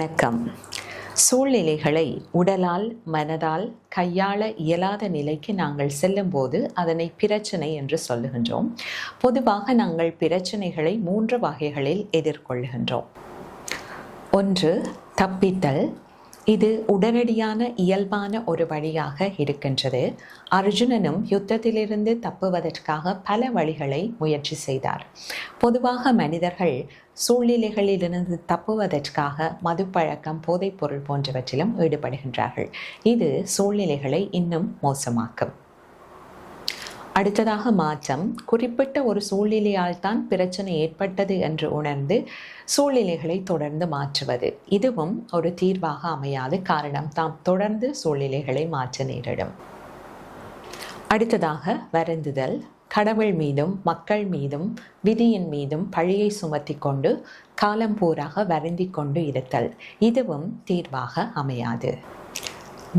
வணக்கம். சூழ்நிலைகளை உடலால் மனதால் கையாள இயலாத நிலைக்கு நாங்கள் செல்லும்போது அதனை பிரச்சனை என்று சொல்லுகின்றோம். பொதுவாக நாங்கள் பிரச்சனைகளை 3 வகைகளில் எதிர்கொள்கின்றோம். 1. தப்பித்தல். இது உடனடியான இயல்பான ஒரு வழியாக இருக்கின்றது. அர்ஜுனனும் யுத்தத்திலிருந்து தப்புவதற்காக பல வழிகளை முயற்சி செய்தார். பொதுவாக மனிதர்கள் சூழ்நிலைகளிலிருந்து தப்புவதற்காக மதுப்பழக்கம், போதைப்பொருள் போன்றவற்றிலும் ஈடுபடுகின்றார்கள். இது சூழ்நிலைகளை இன்னும் மோசமாக்கும். அடுத்ததாக மாற்றம். குறிப்பிட்ட ஒரு சூழ்நிலையால் தான் பிரச்சனை ஏற்பட்டது என்று உணர்ந்து சூழ்நிலைகளை தொடர்ந்து மாற்றுவது. இதுவும் ஒரு தீர்வாக அமையாது. காரணம், தாம் தொடர்ந்து சூழ்நிலைகளை மாற்ற நேரிடும். அடுத்ததாக வருந்துதல். கடவுள் மீதும் மக்கள் மீதும் விதியின் மீதும் பழியை சுமத்தி கொண்டு காலம் பூராக வருந்தி கொண்டு இருத்தல். இதுவும் தீர்வாக அமையாது.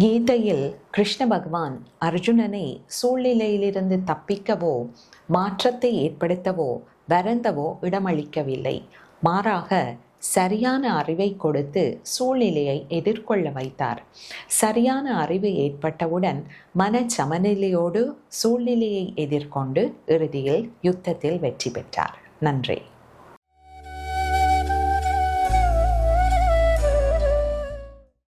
கீதையில் கிருஷ்ண பகவான் அர்ஜுனனை சூழ்நிலையிலிருந்து தப்பிக்கவோ மாற்றத்தை ஏற்படுத்தவோ வருந்தவோ இடமளிக்கவில்லை. மாறாக சரியான அறிவை கொடுத்து சூழ்நிலையை எதிர்கொள்ள வைத்தார். சரியான அறிவு ஏற்பட்டவுடன் மன சமநிலையோடு சூழ்நிலையை எதிர்கொண்டு இறுதியில் யுத்தத்தில் வெற்றி பெற்றார். நன்றி.